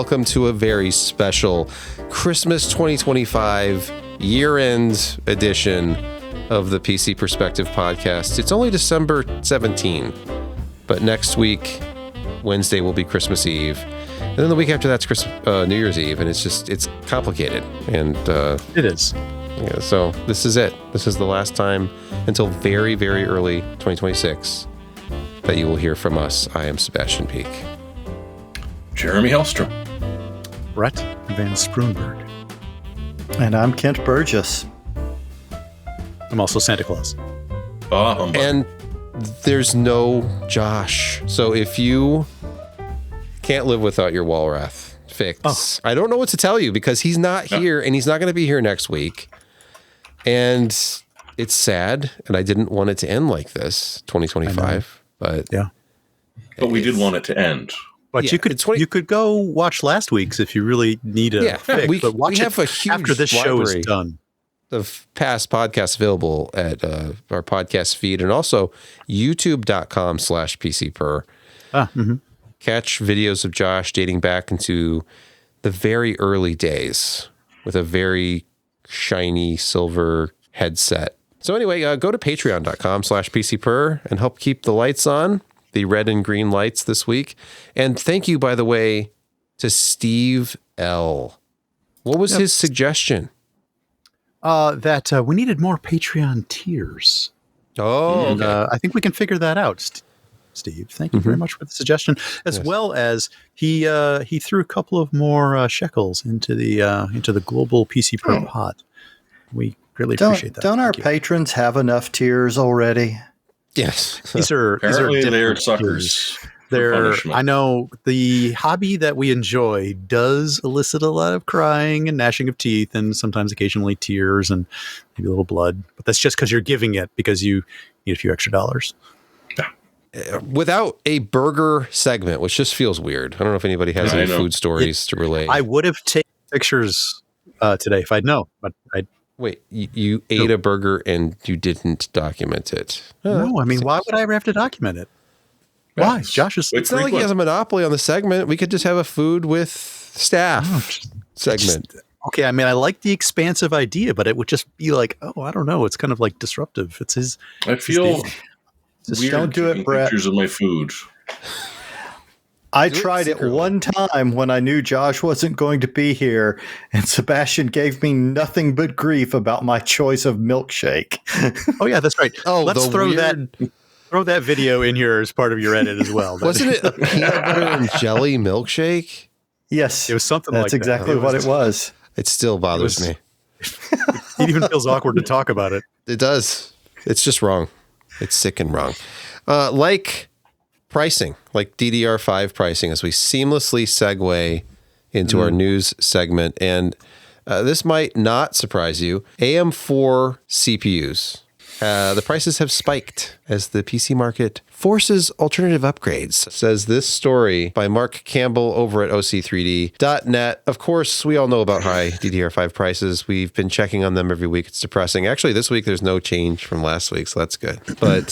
welcome to a very special Christmas 2025 year-end edition of the PC Perspective podcast. It's only December 17, but next week, Wednesday, will be Christmas Eve. And then the week after that's New Year's Eve, and it's complicated. And it is. Yeah, so this is it. This is the last time until very, very early 2026 that you will hear from us. I am Sebastian Peak. Jeremy Hellstrom. Brett Van Sproonberg. And I'm Kent Burgess. I'm also Santa Claus. And there's no Josh. So if you can't live without your Walrath fix, I don't know what to tell you because he's not here and he's not going to be here next week. And it's sad. And I didn't want it to end like this, 2025. But yeah. But we did want it to end. But you could go watch last week's if you really need a fix. But watch it a huge after this show is done. Of past podcasts available at our podcast feed and also youtube.com/PCPer. Catch videos of Josh dating back into the very early days with a very shiny silver headset. So anyway, go to patreon.com/PCPer and help keep the lights on, the red and green lights this week. And thank you, by the way, to Steve L. What was his suggestion? That we needed more Patreon tiers. Oh, and I think we can figure that out, Steve. Thank you very much for the suggestion. As well as he threw a couple of more shekels into the global PCPer pot. We really appreciate that. Don't our patrons have enough tiers already? Yes. These are they're suckers. I know the hobby that we enjoy does elicit a lot of crying and gnashing of teeth and sometimes occasionally tears and maybe a little blood. But that's just because you're giving it because you need a few extra dollars. Without a burger segment, which just feels weird. I don't know if anybody has any food stories to relate. I would have taken pictures today if I'd known, but Wait, you ate a burger and you didn't document it? No, I mean, why would I ever have to document it? Why? Josh is... It's not like he has a monopoly on the segment. We could just have a food with staff segment. Okay, I mean, I like the expansive idea, but it would just be like, I don't know. It's kind of like disruptive. It's his... I feel just don't do it, Brett. Pictures of my food. I tried it one time when I knew Josh wasn't going to be here, and Sebastian gave me nothing but grief about my choice of milkshake. Oh, yeah, that's right. Let's throw that video in here as part of your edit as well. Wasn't it a peanut butter and jelly milkshake? Yes. It was something like that. That's exactly what it was. It still bothers me. It even feels awkward to talk about it. It does. It's just wrong. It's sick and wrong. Like pricing, like DDR5 pricing, as we seamlessly segue into our news segment. And this might not surprise you. AM4 CPUs. The prices have spiked as the PC market forces alternative upgrades, says this story by Mark Campbell over at OC3D.net. Of course, we all know about high DDR5 prices. We've been checking on them every week. It's depressing. Actually, this week there's no change from last week, so that's good. But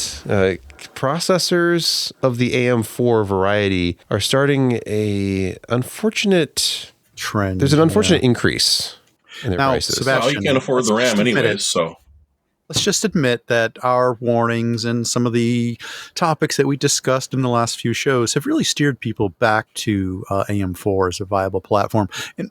processors of the AM4 variety are starting a unfortunate trend. There's an unfortunate increase in their prices. Sebastian, you can't afford the RAM anyways, so... Let's just admit that our warnings and some of the topics that we discussed in the last few shows have really steered people back to AM4 as a viable platform. And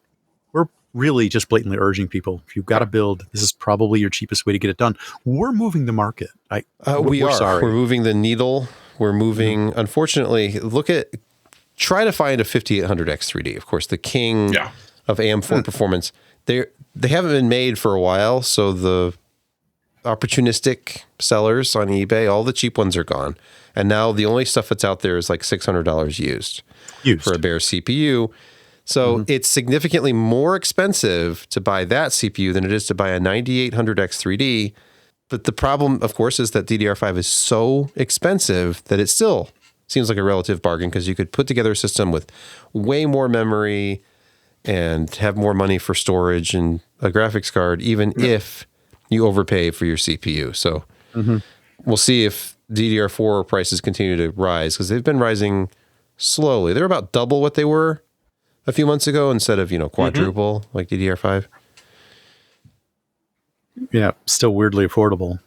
we're really just blatantly urging people, if you've got to build, this is probably your cheapest way to get it done. We're moving the market. We're sorry. We're moving the needle. We're moving, unfortunately, try to find a 5800X3D. Of course, the king of AM4 performance. They haven't been made for a while, so the opportunistic sellers on eBay, all the cheap ones are gone. And now the only stuff that's out there is like $600 used for a bare CPU. So it's significantly more expensive to buy that CPU than it is to buy a 9800X3D. But the problem, of course, is that DDR5 is so expensive that it still seems like a relative bargain because you could put together a system with way more memory and have more money for storage and a graphics card, even if you overpay for your CPU. So we'll see if DDR4 prices continue to rise because they've been rising slowly. They're about double what they were a few months ago instead of, quadruple like DDR5. Yeah, still weirdly affordable.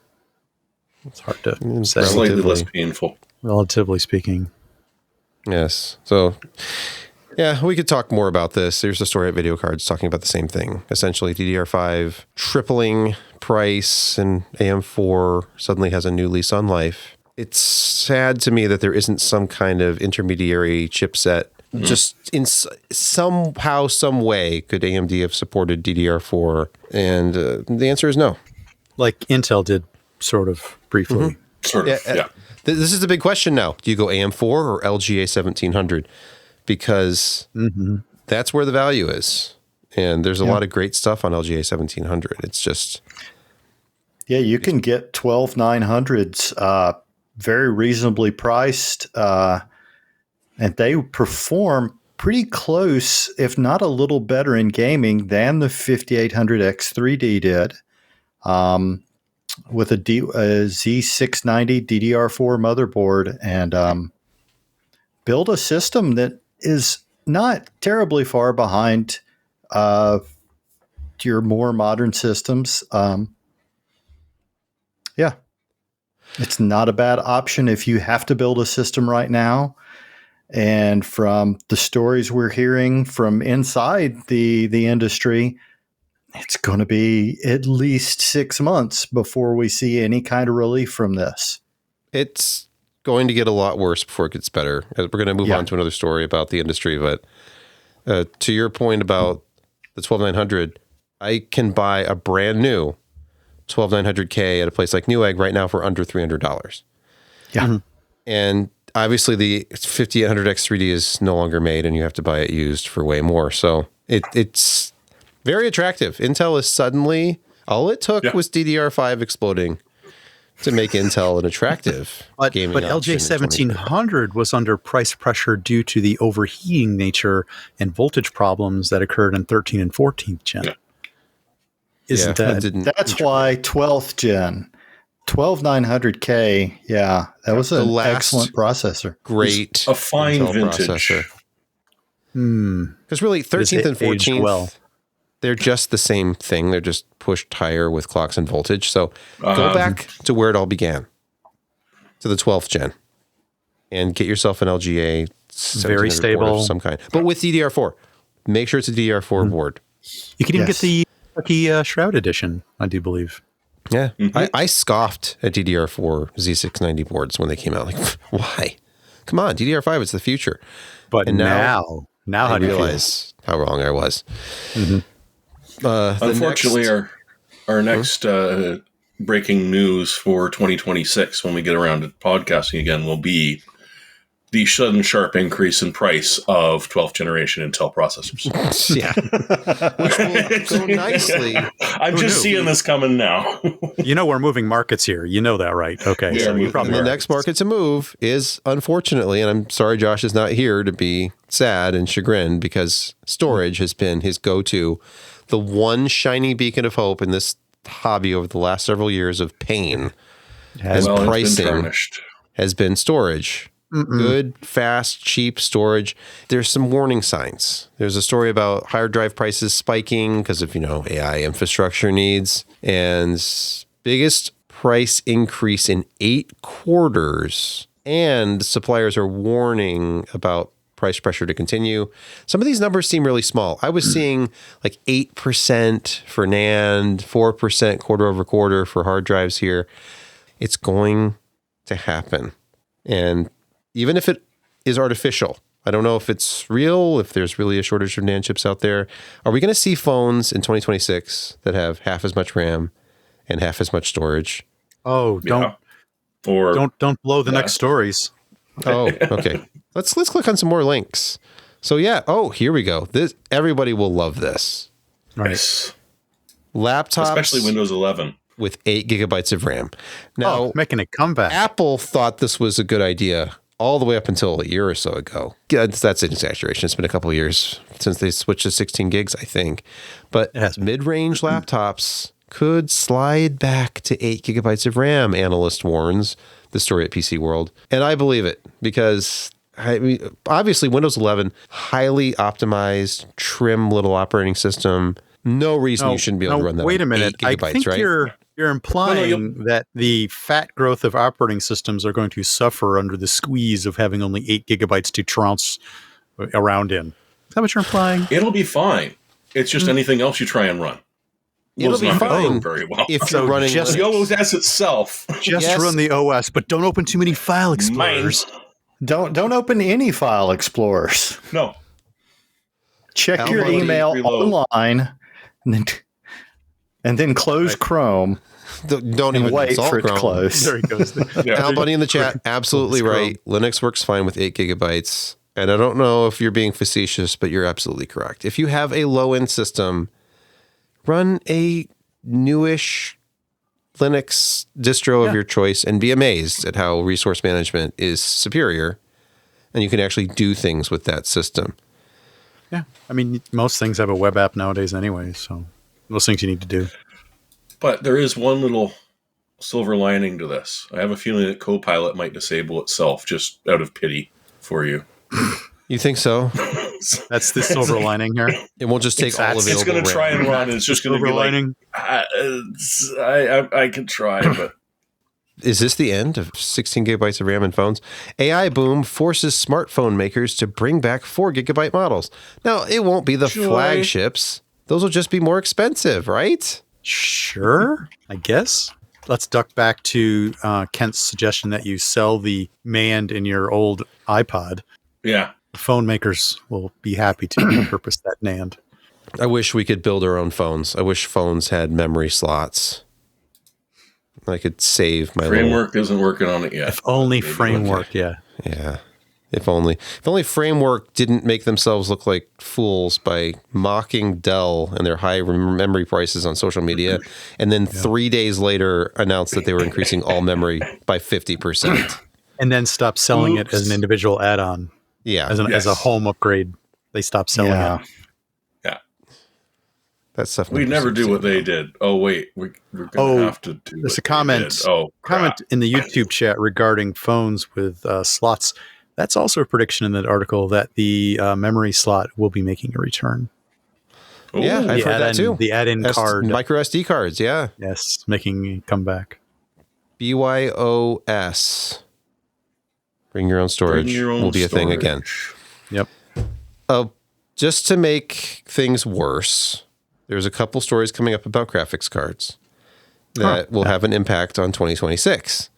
It's hard to say. Slightly less painful. Relatively speaking. Yes. So, yeah, we could talk more about this. There's a story at Video Cards talking about the same thing. Essentially, DDR5 tripling price and AM4 suddenly has a new lease on life. It's sad to me that there isn't some kind of intermediary chipset. Just in somehow, some way, could AMD have supported DDR4? And the answer is no. Like Intel did, sort of, briefly. Sort of, yeah. This is the big question now. Do you go AM4 or LGA 1700? Because that's where the value is. And there's a lot of great stuff on LGA 1700. It's just... Yeah, you can get 12900s very reasonably priced, and they perform pretty close, if not a little better in gaming than the 5800X3D did, with a Z690 DDR4 motherboard, and build a system that is not terribly far behind your more modern systems. Yeah. It's not a bad option if you have to build a system right now. And from the stories we're hearing from inside the industry, it's going to be at least 6 months before we see any kind of relief from this. It's going to get a lot worse before it gets better. We're going to move on to another story about the industry, but to your point about the 12900, I can buy a brand new 12900K at a place like Newegg right now for under $300. Yeah. And obviously the 5800X3D is no longer made and you have to buy it used for way more. So it's very attractive. Intel is suddenly, all it took was DDR5 exploding to make Intel an attractive gaming But option LJ 1700 was under price pressure due to the overheating nature and voltage problems that occurred in 13 and 14th gen. Yeah. Isn't that? That's why 12th gen, 12900K, that was an excellent processor. Great. A fine Intel vintage. Processor. Because really, 13th and 14th, they're just the same thing. They're just pushed higher with clocks and voltage. So go back to where it all began, to the 12th gen, and get yourself an LGA very stable of some kind. But with DDR4, make sure it's a DDR4 board. You can even get the Kentucky Shroud Edition, I do believe. Yeah. I scoffed at DDR4 Z690 boards when they came out. Like, why? Come on, DDR5 is the future. But now I realize how wrong I was. Unfortunately, our next breaking news for 2026, when we get around to podcasting again, will be the sudden sharp increase in price of 12th generation Intel processors. Which will go nicely. I'm just seeing this coming now. We're moving markets here. You know that, right? Okay. So you probably the next market to move is, unfortunately, and I'm sorry Josh is not here to be sad and chagrined, because storage has been his go-to, the one shining beacon of hope in this hobby over the last several years of pain and pricing has been storage. Good, fast, cheap storage. There's some warning signs. There's a story about hard drive prices spiking because of, AI infrastructure needs, and biggest price increase in 8 quarters. And suppliers are warning about price pressure to continue. Some of these numbers seem really small. I was seeing like 8% for NAND, 4% quarter over quarter for hard drives here. It's going to happen. And even if it is artificial, I don't know if it's real, if there's really a shortage of NAND chips out there. Are we going to see phones in 2026 that have half as much RAM and half as much storage? Oh, don't blow the next stories. Oh, okay. Let's click on some more links. So here we go. Everybody will love this. Nice. Laptops, especially Windows 11 with 8 gigabytes of RAM. Now, making a comeback. Apple thought this was a good idea all the way up until a year or so ago. Yeah, that's an exaggeration. It's been a couple of years since they switched to 16 gigs, I think. But mid-range laptops could slide back to 8 gigabytes of RAM, analyst warns, the story at PC World. And I believe it, because I mean, obviously Windows 11, highly optimized, trim little operating system. No reason you shouldn't be able to run that. Wait a minute. 8 gigabytes, I think right? you're implying that the fat growth of operating systems are going to suffer under the squeeze of having only 8 gigabytes to trounce around in. Is that what you're implying? It'll be fine. It's just anything else you try and run. It'll be fine very well. if you're running just the OS itself. Just run the OS, but don't open too many file explorers. Don't open any file explorers. No. Check your email online, and then close Chrome. Don't even wait for it Chrome. to close. There he goes. Al Bunny in the chat, absolutely right. Linux works fine with 8 gigabytes. And I don't know if you're being facetious, but you're absolutely correct. If you have a low-end system, run a newish Linux distro of your choice and be amazed at how resource management is superior. And you can actually do things with that system. Yeah. I mean, most things have a web app nowadays anyway, so those things you need to do. But there is one little silver lining to this. I have a feeling that Copilot might disable itself just out of pity for you. You think so? That's the silver lining here. It won't just take all available It's going to try and run. It's just going to be lining. I can try, but... Is this the end of 16 gigabytes of RAM in phones? AI boom forces smartphone makers to bring back 4 gigabyte models. Now, it won't be the flagships. Those will just be more expensive, right? Sure, I guess. Let's duck back to Kent's suggestion that you sell the NAND in your old iPod. Yeah. Phone makers will be happy to repurpose that NAND. I wish we could build our own phones. I wish phones had memory slots. I could save my Framework isn't working on it yet. If only Framework, yeah. Yeah. If only Framework didn't make themselves look like fools by mocking Dell and their high memory prices on social media, and then 3 days later announced that they were increasing all memory by 50%. And then stop selling it as an individual add-on. Yeah. As a home upgrade. They stopped selling it. Yeah. That stuff. We never do what they did. Oh, wait. We're going to have to do There's a comment in the YouTube chat regarding phones with slots. That's also a prediction in that article that the memory slot will be making a return. Ooh. Yeah, I've heard that too. The add-in card. Micro SD cards, yeah. Yes, making a comeback. BYOS. Bring your own storage will be a thing again. Yep. Just to make things worse, there's a couple stories coming up about graphics cards that will have an impact on 2026.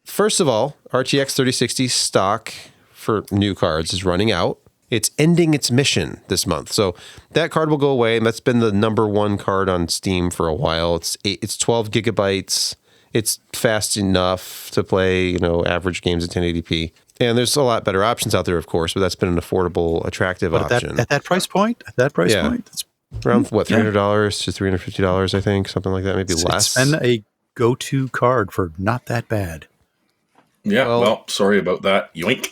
First of all, RTX 3060 stock for new cards is running out. It's ending its mission this month. So that card will go away, and that's been the number one card on Steam for a while. It's 12 gigabytes. It's fast enough to play, average games at 1080p. And there's a lot better options out there, of course, but that's been an affordable, attractive option. At that price point? That's around, $300 to $350, I think, something like that, maybe less. It's been a go-to card for not that bad. Yeah, well, sorry about that. Yoink.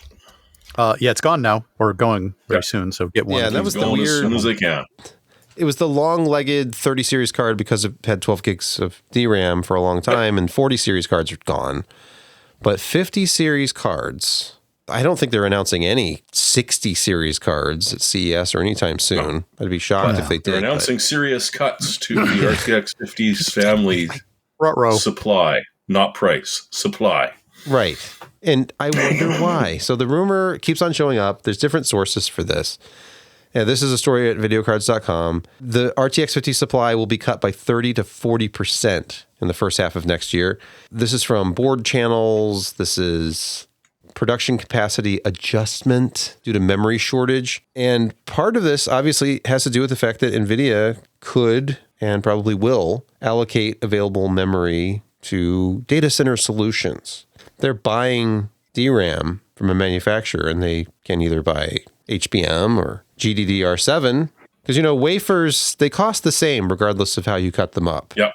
It's gone now, or going very soon, so get one. Yeah, that was the weird... as soon as they can. It was the long-legged 30 series card because it had 12 gigs of DRAM for a long time, and 40 series cards are gone. But 50 series cards, I don't think they're announcing any 60 series cards at CES or anytime soon. I'd be shocked if they did. They're announcing serious cuts to the RTX 50's family supply, not price, supply. Right. And I wonder why. So the rumor keeps on showing up. There's different sources for this. Yeah, this is a story at videocards.com. The RTX 50 supply will be cut by 30 to 40% in the first half of next year. This is from board channels. This is production capacity adjustment due to memory shortage. And part of this obviously has to do with the fact that NVIDIA could and probably will allocate available memory to data center solutions. They're buying DRAM from a manufacturer, and they can either buy HBM or GDDR7, because, wafers, they cost the same regardless of how you cut them up. Yep.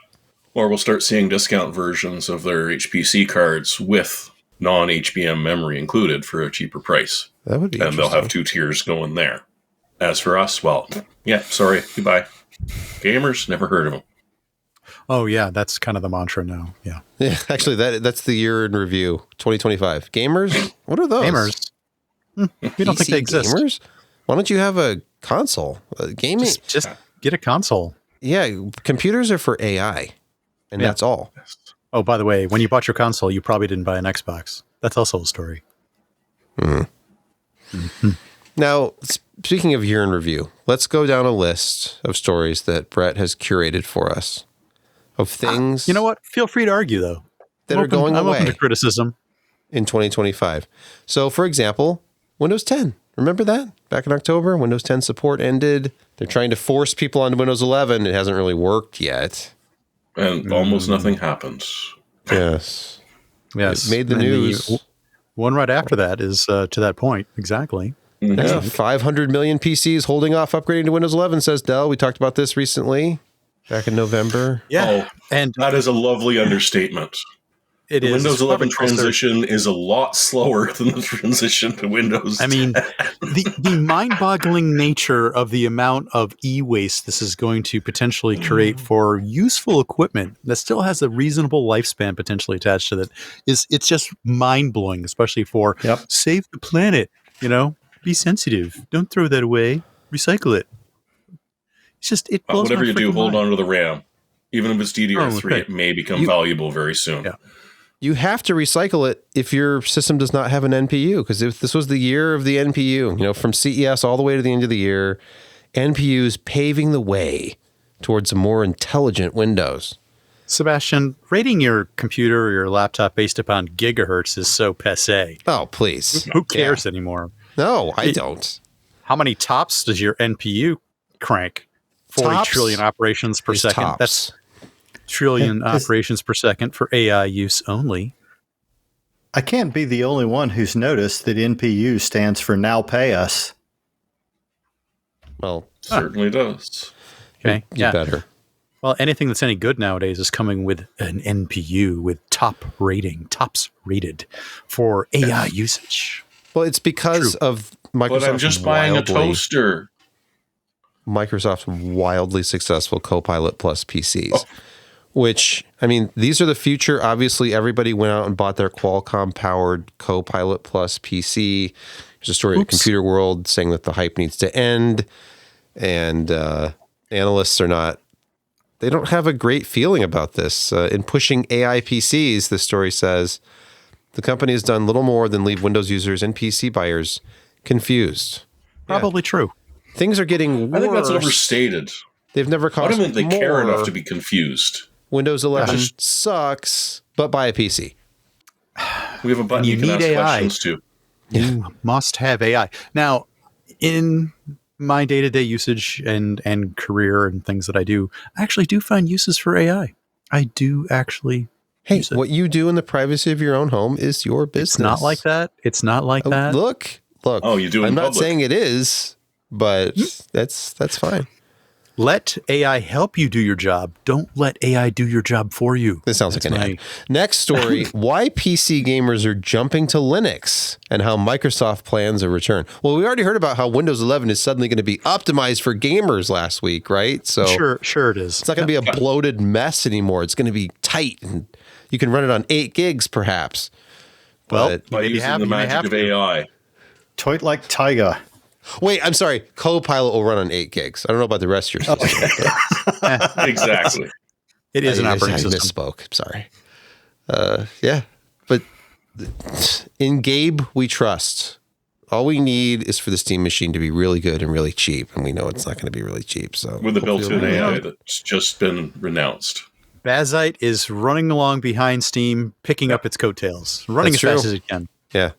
Or we'll start seeing discount versions of their HPC cards with non-HBM memory included for a cheaper price. That would be interesting. And they'll have 2 tiers going there. As for us, well, sorry, goodbye. Gamers, never heard of them. Oh, yeah, that's kind of the mantra now. Yeah. Yeah, actually, that's the year in review, 2025. Gamers? What are those? Gamers. We don't think they exist. Gamers? Why don't you have a console? Gaming? Just get a console. Yeah, computers are for AI, and that's all. Oh, by the way, when you bought your console, you probably didn't buy an Xbox. That's also a story. Now, speaking of year in review, let's go down a list of stories that Brett has curated for us of things. You know what? Feel free to argue, though. That are going I'm away open to criticism in 2025. So, for example, Windows 10. Remember that? Back in October, Windows 10 support ended. They're trying to force people onto Windows 11. It hasn't really worked yet. And almost nothing happens. Yes. Yes. It made the news. The one right after that is to that point. Exactly. Yeah, 500 million PCs holding off upgrading to Windows 11, says Dell. We talked about this recently, back in November. Yeah. Oh, and that is a lovely understatement. It the is. Windows 11 transition is a lot slower than the transition to Windows 10. I mean, the mind-boggling nature of the amount of e-waste this is going to potentially create for useful equipment that still has a reasonable lifespan potentially attached to it it's just mind-blowing, especially for save the planet, be sensitive. Don't throw that away. Recycle it. It's just, it blows whatever my you do, freaking hold mind. on to the RAM. Even if it's DDR3, it may become valuable very soon. Yeah. You have to recycle it if your system does not have an NPU, because if this was the year of the NPU, from CES all the way to the end of the year, NPUs paving the way towards a more intelligent Windows. Sebastian, rating your computer or your laptop based upon gigahertz is so passé. Oh, please. Who cares anymore? No, I don't. How many tops does your NPU crank? 40 trillion operations per second. Tops. That's trillion operations per second for AI use only. I can't be the only one who's noticed that NPU stands for Now Pay Us. Well, certainly does. Okay, you better. Well, anything that's any good nowadays is coming with an NPU with tops rated for AI usage. Well, it's because of Microsoft. But I'm just buying a toaster. Microsoft's wildly successful Copilot Plus PCs, which, I mean, these are the future. Obviously, everybody went out and bought their Qualcomm-powered Copilot Plus PC. There's a story in Computer World saying that the hype needs to end, and analysts they don't have a great feeling about this. In pushing AI PCs, the story says, the company has done little more than leave Windows users and PC buyers confused. Probably true. Things are getting worse. I think that's overstated. They've never cost I don't think they more. care enough to be confused. Windows 11 sucks, but buy a PC. We have a button you can ask questions to. You must have AI. Now, in my day-to-day usage and career and things that I do, I actually do find uses for AI. I do actually use it. What you do in the privacy of your own home is your business. It's not like that. It's not like that. Look. Oh, you do it I'm in not public. saying it is, but that's fine. Let AI help you do your job. Don't let AI do your job for you. This sounds like an ad. Next story, why PC gamers are jumping to Linux and how Microsoft plans a return. Well, we already heard about how Windows 11 is suddenly going to be optimized for gamers last week, right? So Sure it is. It's not going to be a bloated mess anymore. It's going to be tight, and you can run it on 8 gigs perhaps. Well, by using the magic of AI. Toit like Tiger. Wait, I'm sorry. Copilot will run on 8 gigs. I don't know about the rest of your system. Exactly. It is an operating I system. misspoke. I'm sorry. Yeah. But in Gabe, we trust. All we need is for the Steam machine to be really good and really cheap. And we know it's not going to be really cheap. So with the built-in AI that's just been renounced. Bazite is running along behind Steam, picking up its coattails, running That's as fast true. as it can. Yeah.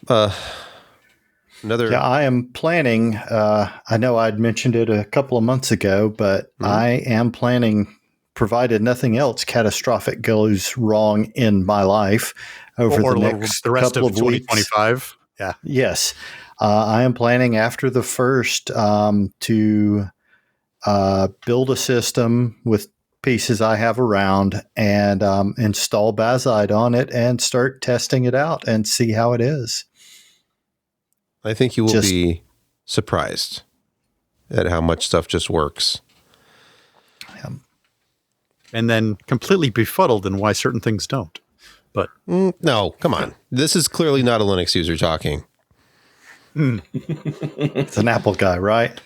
I am planning, I know I'd mentioned it a couple of months ago, but I am planning, provided nothing else catastrophic goes wrong in my life over the next the rest couple of of weeks. 2025. Yeah. Yes. I am planning after the first to build a system with pieces I have around and install Bazite on it and start testing it out and see how it is. I think you will be surprised at how much stuff just works. And then completely befuddled in why certain things don't. But no, come on. This is clearly not a Linux user talking. It's an Apple guy, right?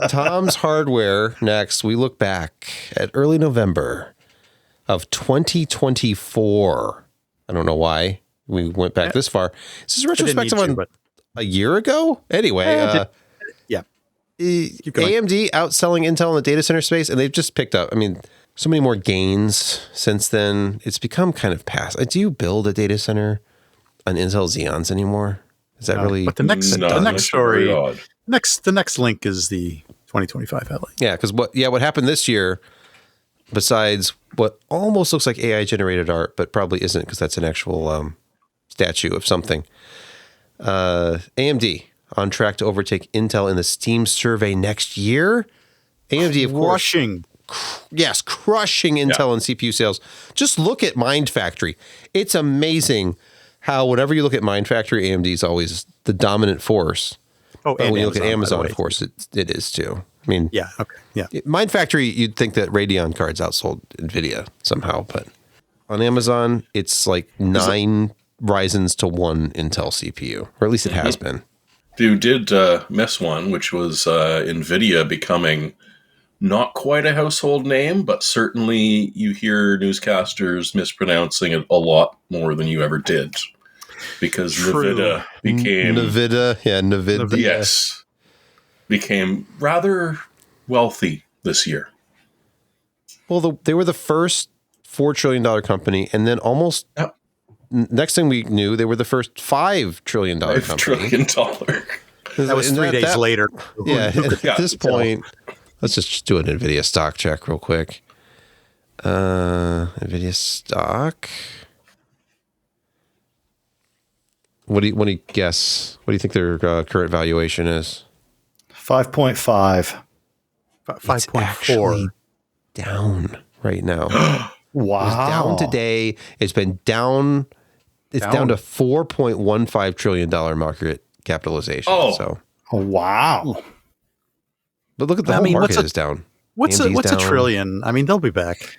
Tom's Hardware next. We look back at early November of 2024. I don't know why we went back this far. This is retrospective on a year ago. Anyway, AMD outselling Intel in the data center space, and they've just picked up. I mean, so many more gains since then. It's become kind of past. Do you build a data center on Intel Xeons anymore? Is that really? But the next story, the next link is the 2025 LA. Yeah, because what happened this year, besides what almost looks like AI generated art, but probably isn't because that's an actual statue of something. AMD on track to overtake Intel in the Steam survey next year. AMD, of course, crushing Intel and CPU sales. Just look at Mind Factory. It's amazing how whenever you look at Mind Factory, AMD is always the dominant force. Oh, and when you look at Amazon, of course, it is too. I mean, Mind Factory, you'd think that Radeon cards outsold NVIDIA somehow, but on Amazon, it's like 9 Ryzens to 1 Intel CPU, or at least it has been. You did miss one, which was NVIDIA becoming not quite a household name, but certainly you hear newscasters mispronouncing it a lot more than you ever did. Because NVIDIA became... NVIDIA. Yes. Became rather wealthy this year. Well, they were the first $4 trillion company, and then almost... Next thing we knew, they were the first $5 trillion company. $5 trillion. That was 3 days later. Yeah, at this point... Let's just do an NVIDIA stock check real quick. NVIDIA stock. What do you guess? What do you think their current valuation is? 5.5. 5.4. Down right now. Wow. It's down today. It's been down. It's down to $4.15 trillion market capitalization. Oh, wow. But look at the whole market is down. What's a trillion? I mean, they'll be back.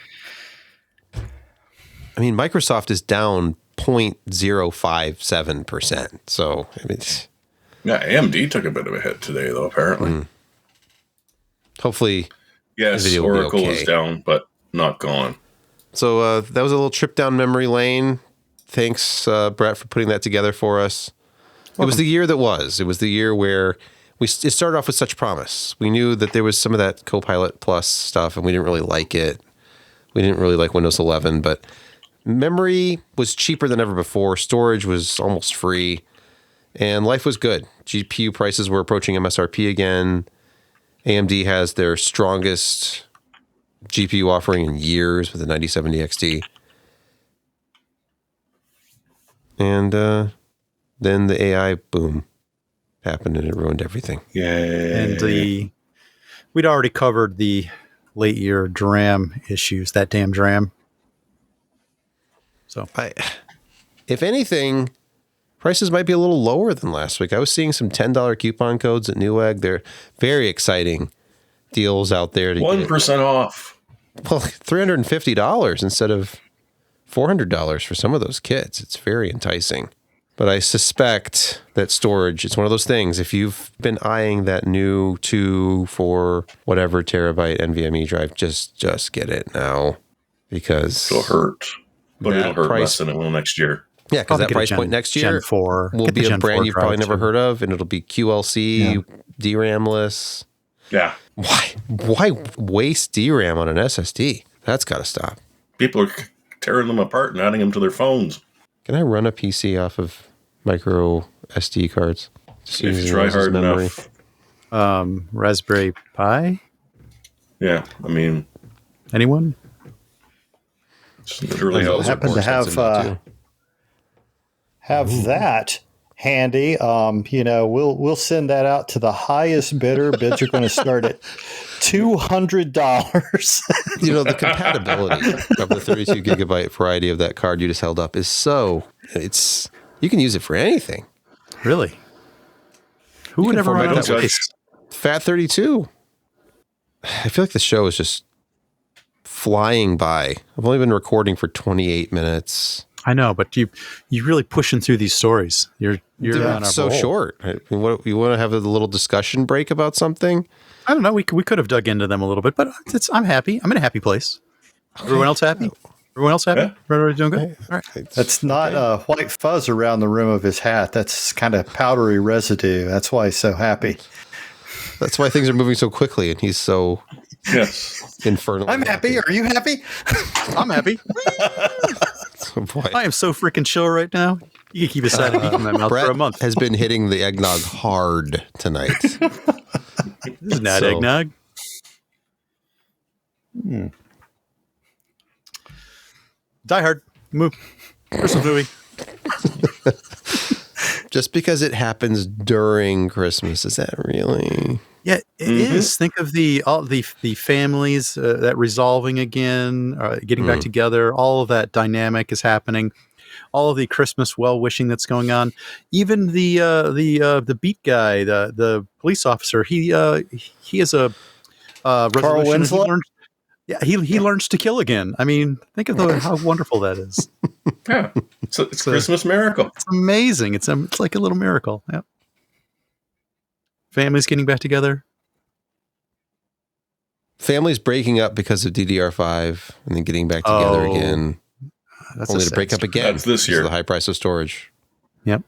I mean, Microsoft is down 0.057%. So, I mean, AMD took a bit of a hit today, though, apparently. Hopefully, yes, NVIDIA Oracle will be okay. is down, but not gone. So, that was a little trip down memory lane. Thanks, Brett, for putting that together for us. Welcome. It was the year that was. It was the year where it started off with such promise. We knew that there was some of that Copilot Plus stuff, and we didn't really like it. We didn't really like Windows 11, but memory was cheaper than ever before. Storage was almost free, and life was good. GPU prices were approaching MSRP again. AMD has their strongest GPU offering in years with the 9070 XT. And then the AI boom happened, and it ruined everything. Yeah. And we'd already covered the late year DRAM issues, that damn DRAM. So if anything, prices might be a little lower than last week. I was seeing some $10 coupon codes at Newegg. They're very exciting deals out there. To 1% off. Well, $350 instead of $400 for some of those kits. It's very enticing. But I suspect that storage, it's one of those things. If you've been eyeing that new 2 for whatever terabyte NVMe drive, just get it now, because it'll hurt. But it'll hurt less than it will next year. Yeah, because that price point next year Gen 4 will be a brand you've probably never heard of, and it'll be QLC, DRAM-less. Yeah. Why waste DRAM on an SSD? That's got to stop. People are tearing them apart and adding them to their phones. Can I run a PC off of micro SD cards? If you try hard enough. Raspberry Pi? Yeah, I mean... Anyone? It's literally I happen to have that handy. We'll send that out to the highest bidder. Bids are going to start at $200. The compatibility of the 32 gigabyte variety of that card you just held up is you can use it for anything. Really? Who would ever run that with FAT32? I feel like the show is just flying by. I've only been recording for 28 minutes. I know, but you're really pushing through these stories. You're on a so roll. short. You want to have a little discussion break about something? I don't know. We could have dug into them a little bit, but I'm happy. I'm in a happy place. Everyone else happy? Everyone else happy? Yeah. Everybody doing good? All right. That's not white fuzz around the rim of his hat. That's kind of powdery residue. That's why he's so happy. That's why things are moving so quickly, and he's so infernal. I'm happy. Are you happy? I'm happy. Oh, boy. I am so freaking chill right now. You can keep a side of meat in my mouth Brett for a month. has been hitting the eggnog hard tonight. This is not eggnog. Die Hard. Christmas movie. Just because it happens during Christmas, is that really? Yeah, it is. Think of the families that resolving again, getting back together. All of that dynamic is happening. All of the Christmas well wishing that's going on. Even the beat guy, the police officer, he has a Carl resolution. Winslow? He learns to kill again. I mean, think of how wonderful that is. Yeah, it's a Christmas miracle. It's amazing. It's like a little miracle. Yeah. Families getting back together. Families breaking up because of DDR5 and then getting back together again. That's only to break up again. That's this year. The high price of storage. Yep.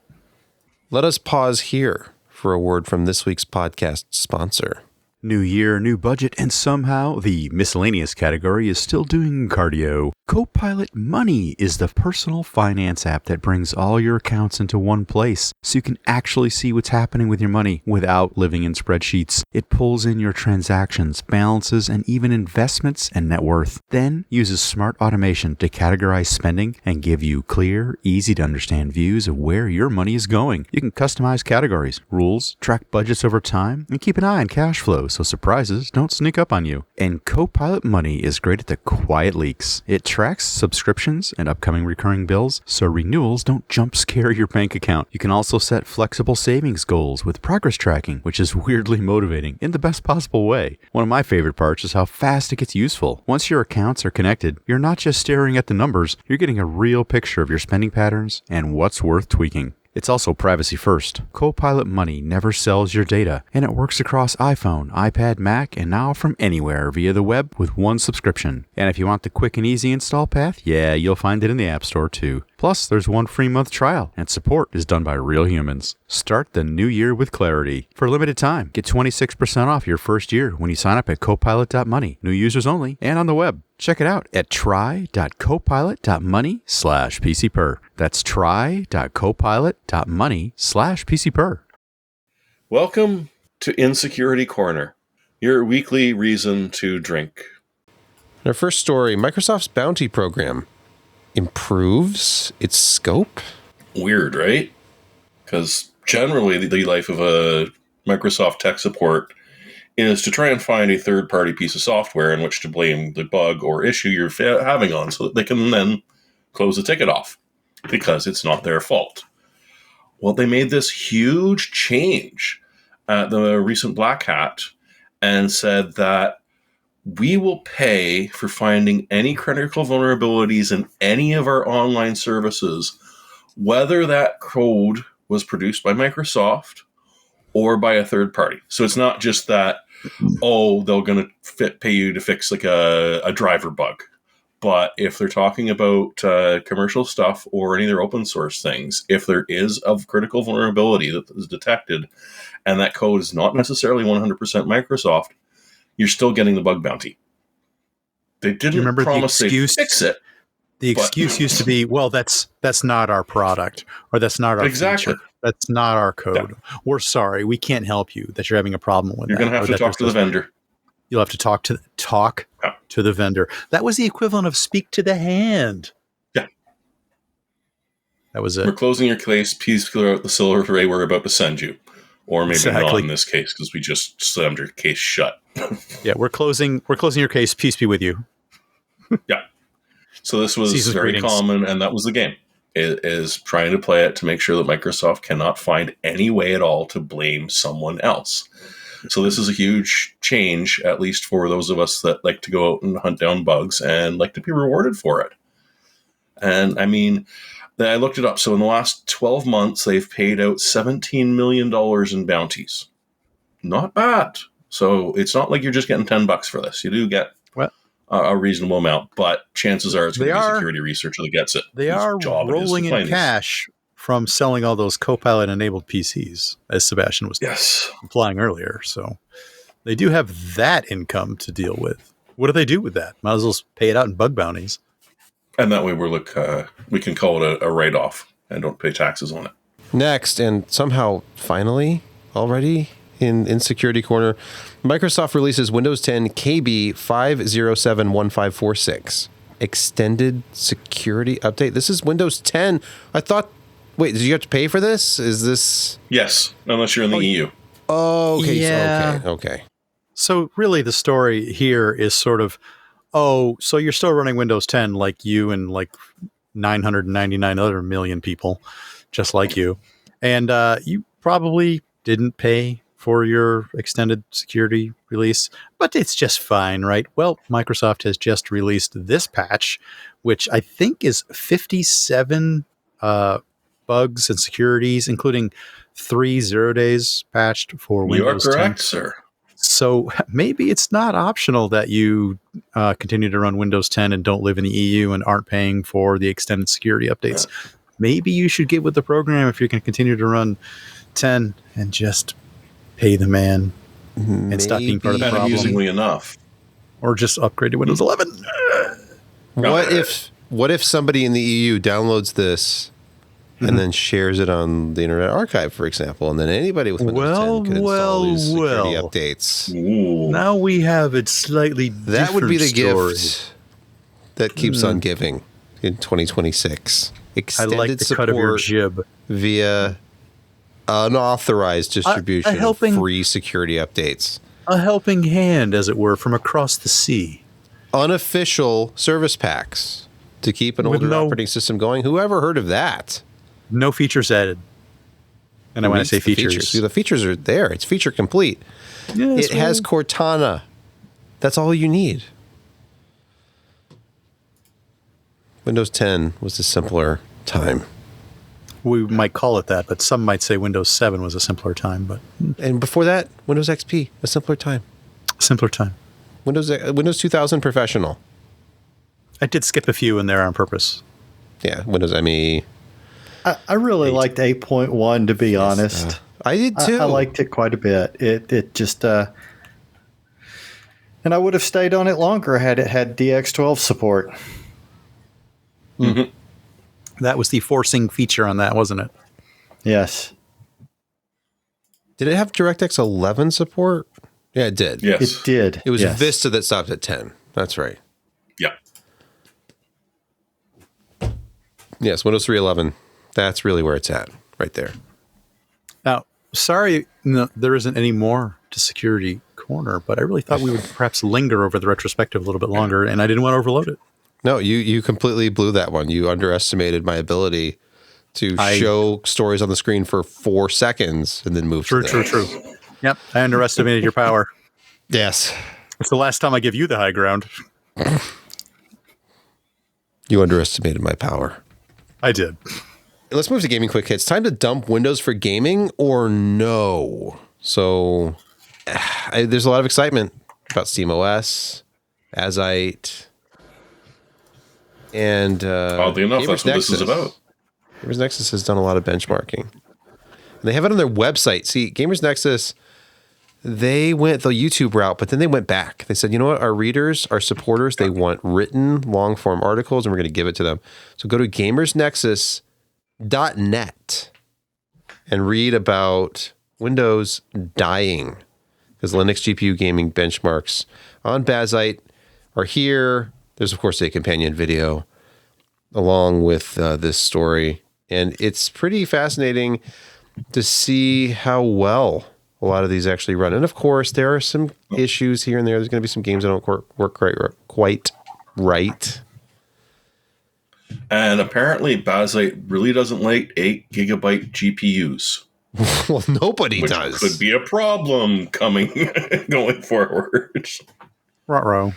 Let us pause here for a word from this week's podcast sponsor. New year, new budget, and somehow the miscellaneous category is still doing cardio. Copilot Money is the personal finance app that brings all your accounts into one place so you can actually see what's happening with your money without living in spreadsheets. It pulls in your transactions, balances, and even investments and net worth. Then uses smart automation to categorize spending and give you clear, easy to understand views of where your money is going. You can customize categories, rules, track budgets over time, and keep an eye on cash flow so surprises don't sneak up on you. And Copilot Money is great at the quiet leaks. It tracks subscriptions and upcoming recurring bills so renewals don't jump scare your bank account. You can also set flexible savings goals with progress tracking, which is weirdly motivating in the best possible way. One of my favorite parts is how fast it gets useful. Once your accounts are connected, you're not just staring at the numbers, you're getting a real picture of your spending patterns and what's worth tweaking. It's also privacy first. Copilot Money never sells your data, and it works across iPhone, iPad, Mac, and now from anywhere via the web with one subscription. And if you want the quick and easy install path, yeah, you'll find it in the App Store too. Plus, there's 1 free month trial, and support is done by real humans. Start the new year with clarity. For a limited time, get 26% off your first year when you sign up at copilot.money. New users only, and on the web. Check it out at try.copilot.money/PCPer. That's try.copilot.money/PCPer. Welcome to Insecurity Corner, your weekly reason to drink. Our first story, Microsoft's bounty program improves its scope. Weird, right? Because generally the life of a Microsoft tech support is to try and find a third-party piece of software in which to blame the bug or issue you're having on so that they can then close the ticket off because it's not their fault. Well, they made this huge change at the recent Black Hat and said that we will pay for finding any critical vulnerabilities in any of our online services, whether that code was produced by Microsoft or by a third party. So it's not just that, they're going to pay you to fix like a driver bug. But if they're talking about commercial stuff or any of their open source things, if there is a critical vulnerability that is detected and that code is not necessarily 100% Microsoft, you're still getting the bug bounty. They didn't promise they'd fix it. The excuse used to be, well, that's not our product, or that's not our feature. That's not our code. Yeah. We're sorry, we can't help you that you're having a problem with You're going to have to talk to the vendor. You'll have to talk to the vendor. That was the equivalent of speak to the hand. Yeah. That was it. We're closing your case. Please clear out the silver array we're about to send you. Or maybe not in this case because we just slammed your case shut. Yeah, we're closing your case. Peace be with you. Yeah. So this was very common, and that was the game. It is trying to play it to make sure that Microsoft cannot find any way at all to blame someone else. So this is a huge change, at least for those of us that like to go out and hunt down bugs and like to be rewarded for it. And I mean, I looked it up. So in the last 12 months, they've paid out $17 million in bounties. Not bad. So it's not like you're just getting $10 for this. You do get a reasonable amount, but chances are it's going to be security researcher that gets it. They are rolling in cash from selling all those Copilot-enabled PCs, as Sebastian was implying earlier. So they do have that income to deal with. What do they do with that? Might as well pay it out in bug bounties. And that way we can call it a write-off and don't pay taxes on it. Next, and somehow finally already in Security Corner, Microsoft releases Windows 10 KB 5071546 extended security update. This is Windows 10. I thought, wait, did you have to pay for this? Is this? Yes, unless you're in the EU. Oh, okay. Yeah. Okay. So really the story here is sort of, so you're still running Windows 10 like you and like 999 other million people just like you. And you probably didn't pay for your extended security release, but it's just fine, right? Well, Microsoft has just released this patch, which I think is 57 bugs and securities, including 3 0 days patched for Windows 10. You are correct, sir. So maybe it's not optional that you continue to run Windows 10 and don't live in the EU and aren't paying for the extended security updates. Maybe you should get with the program if you're going to continue to run 10 and just pay the man and stop being part of the problem. Amusingly enough. Or just upgrade to Windows 11. What if somebody in the EU downloads this and then shares it on the Internet Archive, for example, and then anybody with Windows 10 could install these security updates? Ooh. Now we have it slightly different. That would be the story. gift that keeps on giving in 2026. Extended I like the cut of your jib. Via unauthorized distribution of free security updates. A helping hand, as it were, from across the sea. Unofficial service packs to keep an older operating system going. Whoever heard of that? No features added. And when I say features. The features are there. It's feature complete. Yes, it has Cortana. That's all you need. Windows 10 was a simpler time. We might call it that, but some might say Windows 7 was a simpler time. But and before that, Windows XP, a simpler time. Simpler time. Windows 2000 Professional. I did skip a few in there on purpose. Yeah, Windows ME. I really liked 8.1, to be honest. I did too. I liked it quite a bit. It just, and I would have stayed on it longer had it had DX12 support. Mm-hmm. That was the forcing feature on that, wasn't it? Yes. Did it have DirectX 11 support? Yeah, it did. Yes. It did. It was Vista that stopped at 10. That's right. Yeah. Yes, Windows 3.11. That's really where it's at, right there. Now, sorry, there isn't any more to Security Corner, but I really thought we would perhaps linger over the retrospective a little bit longer, and I didn't want to overload it. No, you completely blew that one. You underestimated my ability to show stories on the screen for 4 seconds and then move to them. True. Yep, I underestimated your power. Yes. It's the last time I give you the high ground. You underestimated my power. I did. Let's move to gaming quick hits. Time to dump Windows for gaming or no? So there's a lot of excitement about SteamOS, Azite, and oddly enough, that's what this is about. Gamers Nexus has done a lot of benchmarking. And they have it on their website. See, Gamers Nexus, they went the YouTube route, but then they went back. They said, you know what? Our readers, our supporters, they want written long-form articles, and we're going to give it to them. So go to gamersnexus.net and read about Windows dying because Linux GPU gaming benchmarks on Bazite are here. There's, of course, a companion video along with this story. And it's pretty fascinating to see how well a lot of these actually run. And, of course, there are some issues here and there. There's going to be some games that don't work quite right. And apparently, Bazite really doesn't like 8 gigabyte GPUs. Well, nobody which does. Could be a problem going forward. Ruh-roh.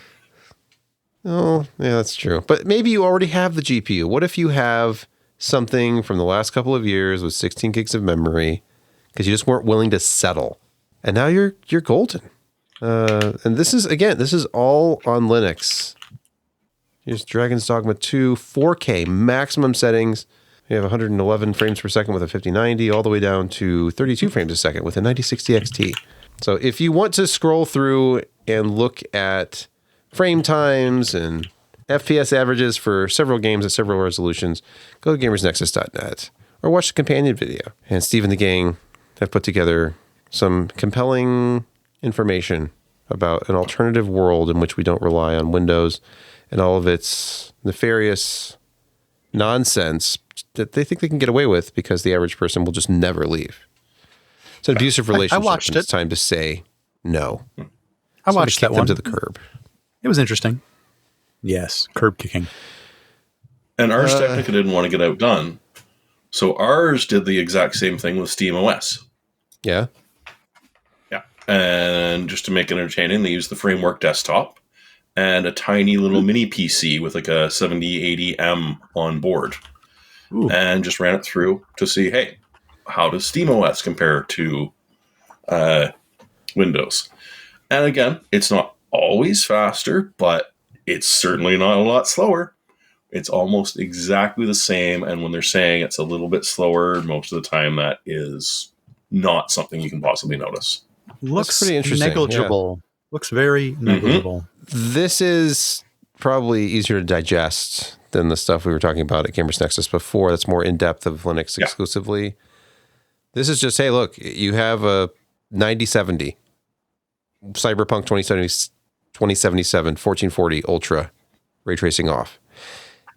Oh, yeah, that's true. But maybe you already have the GPU. What if you have something from the last couple of years with 16 gigs of memory because you just weren't willing to settle, and now you're golden. And this is all on Linux. Here's Dragon's Dogma 2, 4K maximum settings. You have 111 frames per second with a 5090, all the way down to 32 frames a second with a 9060 XT. So if you want to scroll through and look at frame times and FPS averages for several games at several resolutions, go to gamersnexus.net or watch the companion video. And Steve and the gang have put together some compelling information about an alternative world in which we don't rely on Windows and all of its nefarious nonsense that they think they can get away with because the average person will just never leave. It's an abusive relationship. I watched and it's it. time to say no. I watched that one. Them to the curb. It was interesting. Yes, curb kicking. And Ars Technica didn't want to get outdone, so Ars did the exact same thing with SteamOS. Yeah. Yeah. And just to make it entertaining, they used the Framework desktop and a tiny little mini PC with like a 7080M on board. Ooh. And just ran it through to see, hey, how does SteamOS compare to Windows? And again, it's not always faster, but it's certainly not a lot slower. It's almost exactly the same. And when they're saying it's a little bit slower, most of the time that is not something you can possibly notice. Looks pretty interesting, negligible. Yeah. Looks very negligible. This is probably easier to digest than the stuff we were talking about at Gamers Nexus before. That's more in-depth of Linux exclusively. This is just, hey, look, you have a 9070 Cyberpunk 2077 1440 Ultra ray tracing off.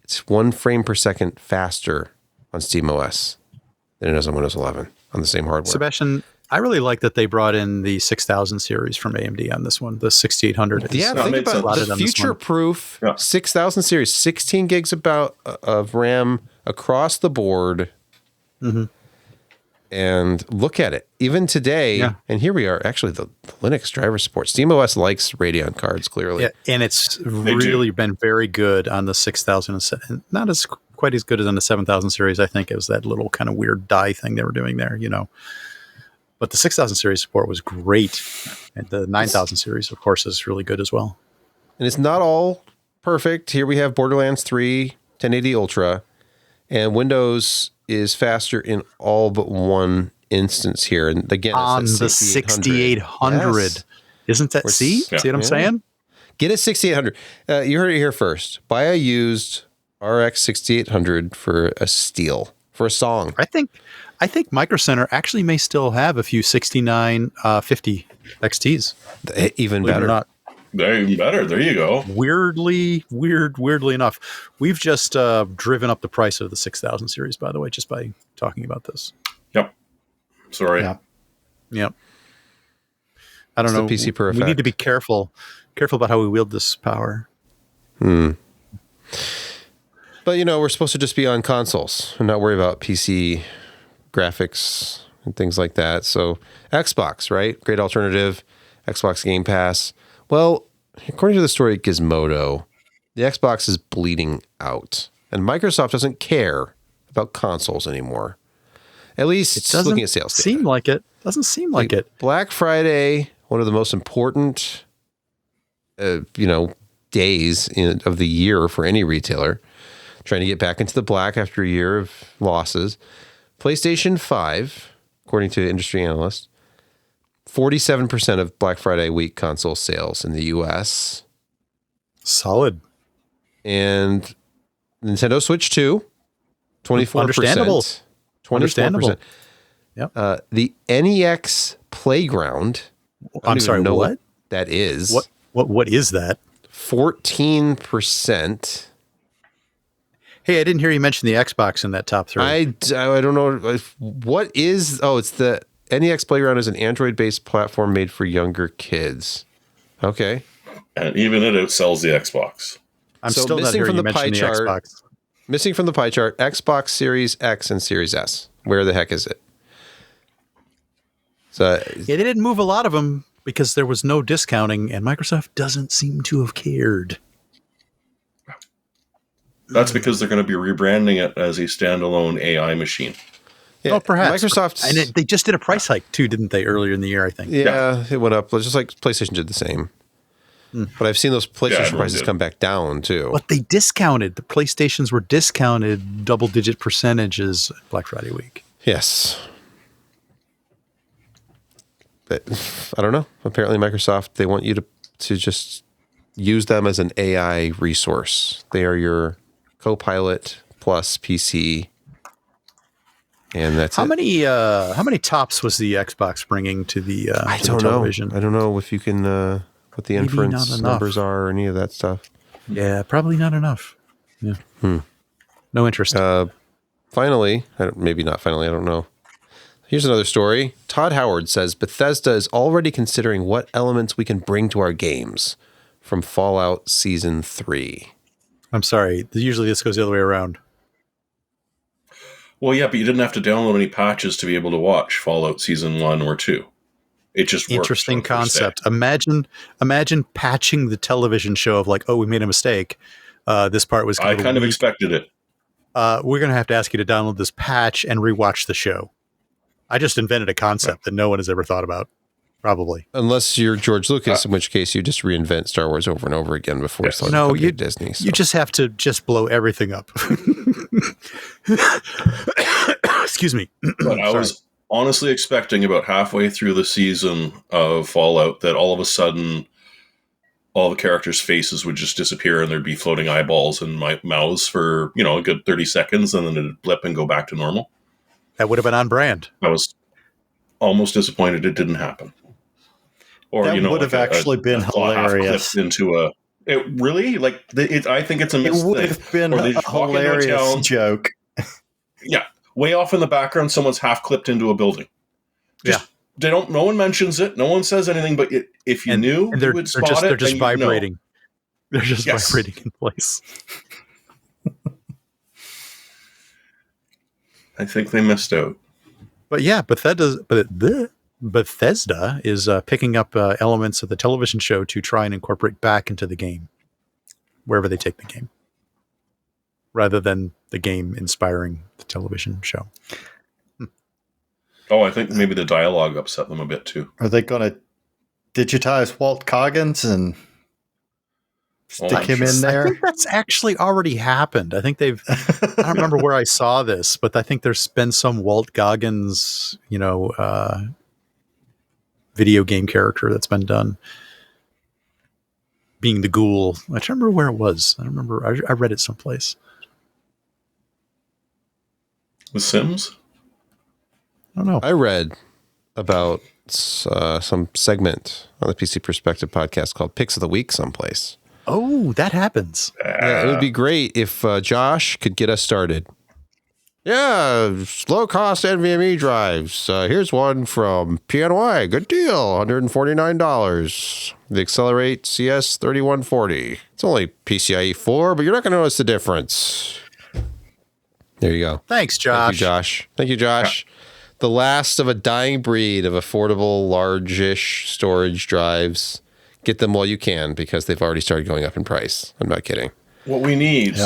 It's 1 frame per second faster on SteamOS than it is on Windows 11 on the same hardware. Sebastian, I really like that they brought in the 6000 series from AMD on this one. The 6800. Yeah, think about the future-proof 6000 series, 16 gigs of RAM across the board. Mm-hmm. And look at it. Even today, and here we are, actually, the Linux driver support. SteamOS likes Radeon cards, clearly. Yeah, and it's really been very good on the 6000. Not as quite as good as on the 7000 series, I think. It was that little kind of weird die thing they were doing there, you know. But the 6000 series support was great. And the 9000 series, of course, is really good as well. And it's not all perfect. Here we have Borderlands 3, 1080 Ultra, and Windows is faster in all but one instance here. And again, it's on the 6800. Yes. Isn't that, see what I'm saying? Get a 6800. You heard it here first. Buy a used RX 6800 for a steal, for a song. I think Micro Center actually may still have a few 6950 XTs. Even better. Even better. There you go. Weirdly enough, we've just driven up the price of the 6000 series, by the way, just by talking about this. Yep. Sorry. Yep. I don't know. The PCPer effect. We need to be careful about how we wield this power. But we're supposed to just be on consoles and not worry about PC graphics and things like that. So Xbox, right? Great alternative. Xbox Game Pass. Well, according to the story at Gizmodo, the Xbox is bleeding out, and Microsoft doesn't care about consoles anymore. At least looking at sales data. Doesn't seem like it. Black Friday, one of the most important, days of the year for any retailer, trying to get back into the black after a year of losses. PlayStation 5, according to industry analysts, 47% of Black Friday week console sales in the US. Solid. And Nintendo Switch 2, 24%. Understandable. 24%. Yep. The NEX Playground. I'm sorry, what that is? What is that? 14%. Hey, I didn't hear you mention the Xbox in that top 3. I don't know. What is... Oh, it's the... NEX Playground is an Android-based platform made for younger kids. Okay. And even it outsells the Xbox. I'm still not hearing you mention the Xbox. Missing from the pie chart, Xbox Series X and Series S. Where the heck is it? So they didn't move a lot of them because there was no discounting, and Microsoft doesn't seem to have cared. That's because they're going to be rebranding it as a standalone AI machine. Yeah, oh, perhaps. Microsoft, And they just did a price hike too, didn't they, earlier in the year, I think. Yeah, it went up. Just like PlayStation did the same. But I've seen those PlayStation prices come back down too. But they discounted. The PlayStations were discounted double-digit percentages Black Friday week. Yes. But I don't know. Apparently Microsoft, they want you to just use them as an AI resource. They are your Copilot plus PC. And that's how many tops was the Xbox bringing to the I to don't the television? know. I don't know if you can what the inference numbers are or any of that stuff. Yeah, probably not enough. Yeah. No interest. Finally, maybe not finally, I don't know. Here's another story. Todd Howard says Bethesda is already considering what elements we can bring to our games from Fallout Season 3. I'm sorry. Usually this goes the other way around. Well, yeah, but you didn't have to download any patches to be able to watch Fallout Season 1 or 2. It just works. Interesting concept. Imagine patching the television show of like, oh, we made a mistake. This part was I kind of expected it. We're going to have to ask you to download this patch and rewatch the show. I just invented a concept that no one has ever thought about, probably. Unless you're George Lucas, in which case you just reinvent Star Wars over and over again before it's Disney. So. You just have to just blow everything up. Excuse me. But I was honestly expecting about halfway through the season of Fallout that all of a sudden all the characters' faces would just disappear and there'd be floating eyeballs and mouths for, a good 30 seconds and then it'd blip and go back to normal. That would have been on brand. I was almost disappointed it didn't happen. Or that would have actually been hilarious. It really I think it's a mistake. It would have been a hilarious joke. Yeah, way off in the background, someone's half clipped into a building. No one mentions it. No one says anything. But if you knew, you would spot it. They're just vibrating. They're just vibrating in place. I think they missed out. But yeah, Bethesda is picking up elements of the television show to try and incorporate back into the game, wherever they take the game, rather than the game inspiring the television show. Oh, I think maybe the dialogue upset them a bit too. Are they going to digitize Walt Coggins and stick him in there? I think that's actually already happened. I think I don't remember where I saw this, but I think there's been some Walt Goggins, video game character that's been done. Being the ghoul. I don't remember where it was. I don't remember. I read it someplace. The Sims? I don't know. I read about some segment on the PC Perspective podcast called Picks of the Week someplace. Oh, that happens. Yeah, it would be great if Josh could get us started. Yeah, low-cost NVMe drives. Here's one from PNY. Good deal, $149. The Accelerate CS3140. It's only PCIe 4, but you're not going to notice the difference. There you go. Thanks, Josh. Thank you, Josh. Yeah. The last of a dying breed of affordable, large-ish storage drives. Get them while you can because they've already started going up in price. I'm not kidding. What we need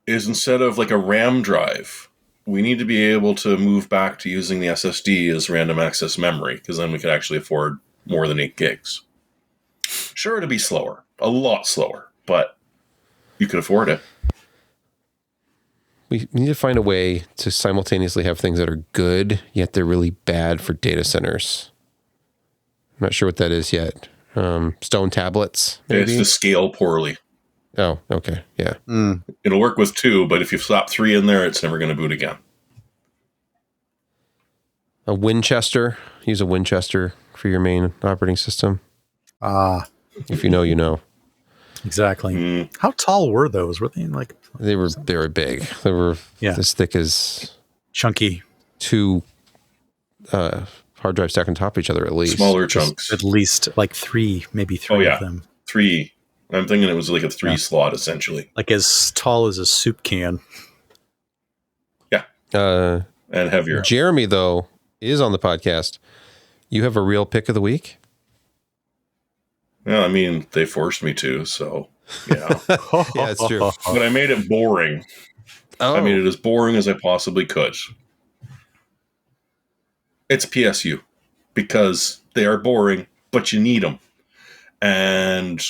is instead of like a RAM drive, we need to be able to move back to using the SSD as random access memory because then we could actually afford more than 8 gigs. Sure, it'd be slower, a lot slower, but you could afford it. We need to find a way to simultaneously have things that are good, yet they're really bad for data centers. I'm not sure what that is yet. Stone tablets, maybe? It's to scale poorly. Oh, okay. Yeah. It'll work with 2, but if you slap 3 in there, it's never going to boot again. A Winchester. Use a Winchester for your main operating system. If you know, you know. Exactly. How tall were those? Were they like? They were big. They were as thick as chunky. 2 hard drives stacked on top of each other, at least. Smaller chunks. At least like 3, maybe 3 of them. 3. I'm thinking it was like a 3 slot, essentially. Like as tall as a soup can. Yeah. And heavier. Jeremy, though, is on the podcast. You have a real pick of the week? Well, I mean, they forced me to, so yeah. Yeah, it's true. But I made it boring. Oh, I made it as boring as I possibly could. It's PSU because they are boring, but you need them. And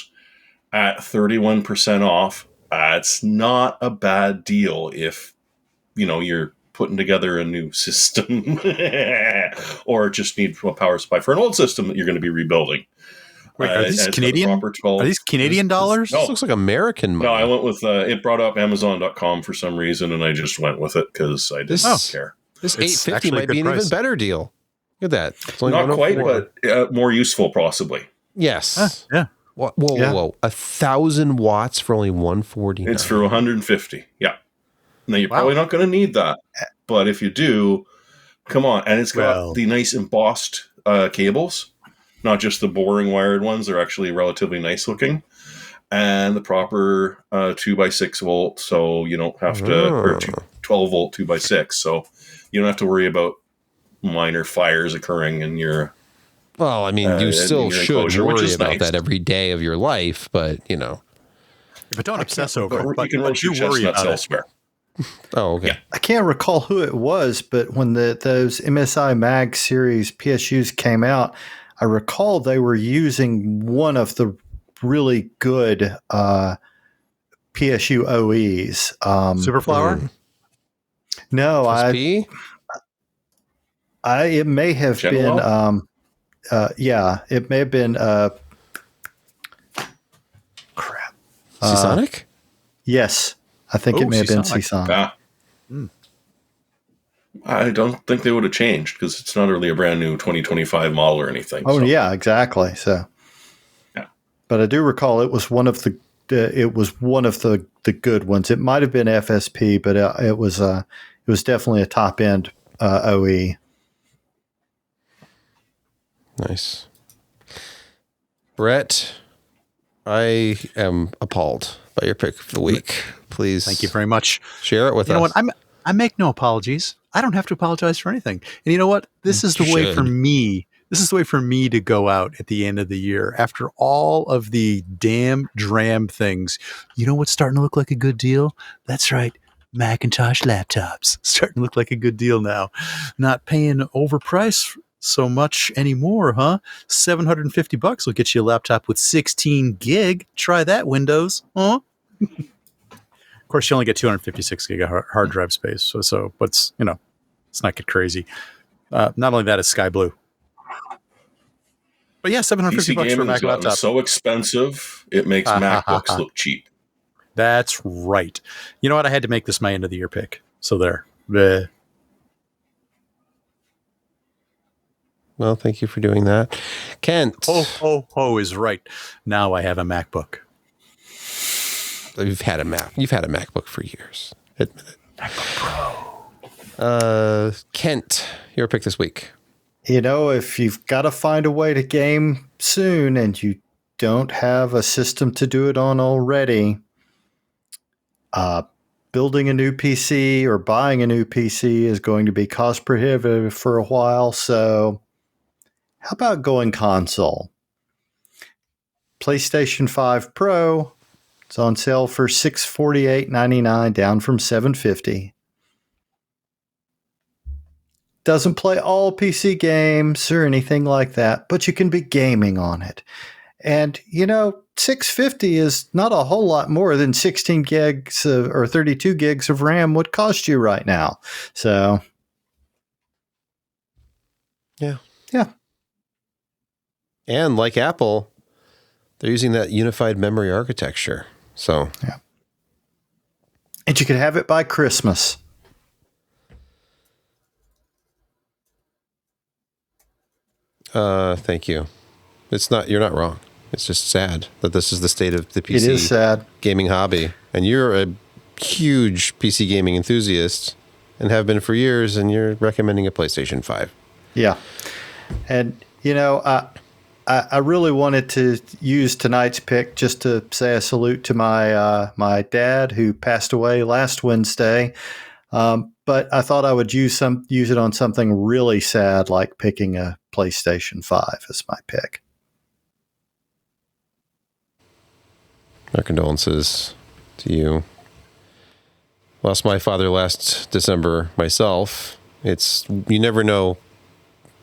at 31% off, it's not a bad deal if, you're putting together a new system or just need a power supply for an old system that you're going to be rebuilding. Wait, are these it's Canadian? got the proper 12 Are these Canadian dollars? this looks like American money. No, I went with it brought up Amazon.com for some reason, and I just went with it because I didn't care. This It's $850 actually a might be good an even price. better deal. Look at that. It's only Not quite, 104. but more useful, possibly. Yes. Yeah. Whoa, Yeah. 1,000 watts for only $149. It's for 150. Yeah. Now you're probably not going to need that, but if you do, come on. And it's got the nice embossed cables, not just the boring wired ones. They're actually relatively nice looking, and the proper 2x6 volt, so you don't have to, or 12 volt 2x6, so you don't have to worry about minor fires occurring in your. Well, I mean, you still should enclosure, which worry is about nice. that every day of your life, but But don't obsess over it. You But can roast do your worry chestnuts about it. elsewhere. Oh, okay. Yeah. I can't recall who it was, but when those MSI Mag series PSUs came out, I recall they were using one of the really good PSU OEs. Superflower? No, SP? it may have General? been, it may have been, crap. Seasonic? Yes, I think it may have been Seasonic. Seasonic. I don't think they would have changed because it's not really a brand new 2025 model or anything. Oh, so. yeah, exactly. So, Yeah. But I do recall it was one of the good ones. It might have been FSP, but it was definitely a top end OE. Nice. Brett, I am appalled by your pick for the week. Please. Thank you very much. Share it with us. You know what? I make no apologies. I don't have to apologize for anything. And you know what? This is the way for me. This is the way for me to go out at the end of the year after all of the damn dram things. You know what's starting to look like a good deal? That's right. Macintosh laptops starting to look like a good deal now. Not paying overpriced so much anymore, huh? $750 will get you a laptop with 16 gig. Try that, Windows, huh? Of course, you only get 256 gig of hard drive space. So, but it's, let's not get crazy. Not only that, it's sky blue. But yeah, $750 PC for a gaming Mac has gotten laptop. so expensive, it makes MacBooks look cheap. That's right. You know what? I had to make this my end of the year pick. So there. Bleh. Well, thank you for doing that. Kent. Ho is right. Now I have a MacBook. You've had a MacBook for years. Admit it. MacBook Pro. Kent, your pick this week. If you've got to find a way to game soon and you don't have a system to do it on already, building a new PC or buying a new PC is going to be cost prohibitive for a while. So how about going console? PlayStation 5 Pro. It's on sale for $648.99, down from $750. Doesn't play all PC games or anything like that, but you can be gaming on it. And, $650 is not a whole lot more than 16 gigs or 32 gigs of RAM would cost you right now. So, Yeah. Yeah. And like Apple, they're using that unified memory architecture. So, yeah. And you could have it by Christmas. Thank you. You're not wrong. It's just sad that this is the state of the PC It is sad. gaming hobby. And you're a huge PC gaming enthusiast and have been for years, and you're recommending a PlayStation 5. Yeah. And, I really wanted to use tonight's pick just to say a salute to my dad who passed away last Wednesday. But I thought I would use it on something really sad, like picking a PlayStation 5 as my pick. Our condolences to you. Lost my father last December myself. You never know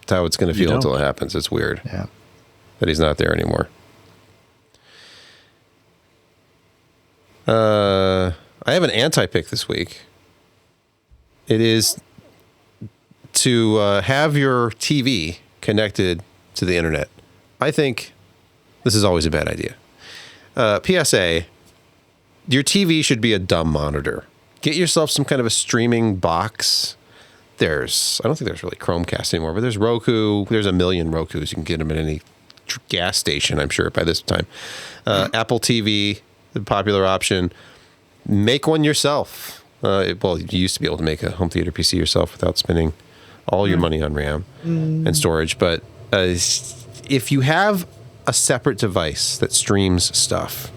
how it's going to feel until it happens. It's weird that he's not there anymore. I have an anti-pick this week. It is to have your TV connected to the internet. I think this is always a bad idea. PSA, your TV should be a dumb monitor. Get yourself some kind of a streaming box. I don't think there's really Chromecast anymore, but there's Roku. There's a million Rokus. You can get them at any gas station, I'm sure, by this time. Apple TV, the popular option. Make one yourself. You used to be able to make a home theater PC yourself without spending all your money on RAM and storage. But if you have a separate device that streams stuff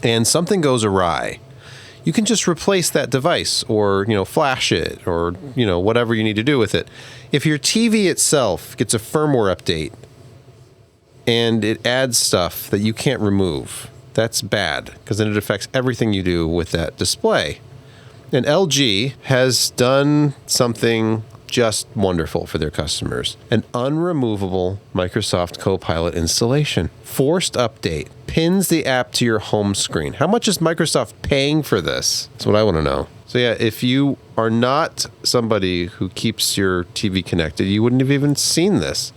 and something goes awry, you can just replace that device or, flash it or, whatever you need to do with it. If your TV itself gets a firmware update and it adds stuff that you can't remove, that's bad because then it affects everything you do with that display. And LG has done something just wonderful for their customers. An unremovable Microsoft Copilot installation. Forced update. Pins the app to your home screen. How much is Microsoft paying for this? That's what I want to know. So yeah, if you are not somebody who keeps your TV connected, you wouldn't have even seen this.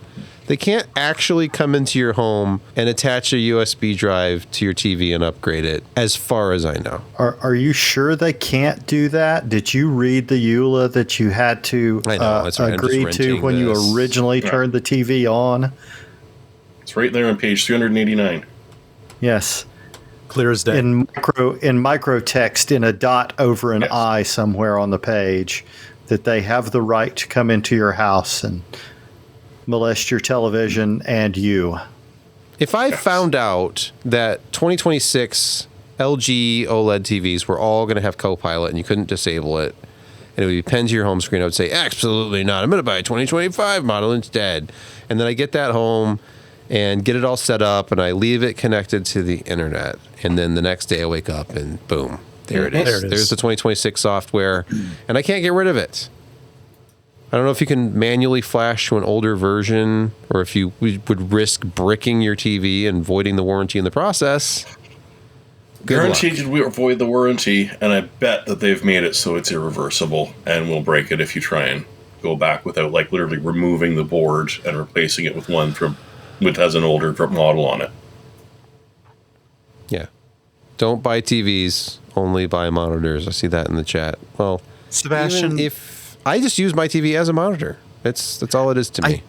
They can't actually come into your home and attach a USB drive to your TV and upgrade it, as far as I know. Are you sure they can't do that? Did you read the EULA that you had to agree to when you originally turned the TV on? It's right there on page 389. Yes. Clear as day. In micro text in a dot over an I somewhere on the page that they have the right to come into your house and molest your television and you. If I found out that 2026 LG OLED TVs were all going to have Copilot and you couldn't disable it, and it would be pinned to your home screen, I would say, absolutely not. I'm going to buy a 2025 model instead. And then I get that home and get it all set up, and I leave it connected to the internet. And then the next day I wake up and boom, there it is. There's the 2026 software, and I can't get rid of it. I don't know if you can manually flash to an older version or if you would risk bricking your TV and voiding the warranty in the process. Guaranteed to avoid the warranty, and I bet that they've made it so it's irreversible and will break it if you try and go back without literally removing the board and replacing it with one which has an older model on it. Yeah. Don't buy TVs, only buy monitors. I see that in the chat. Well, Sebastian, I just use my TV as a monitor. That's all it is to me.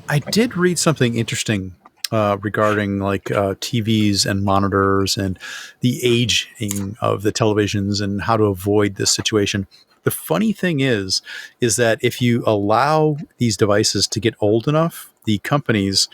I did read something interesting regarding TVs and monitors and the aging of the televisions and how to avoid this situation. The funny thing is that if you allow these devices to get old enough, the companies,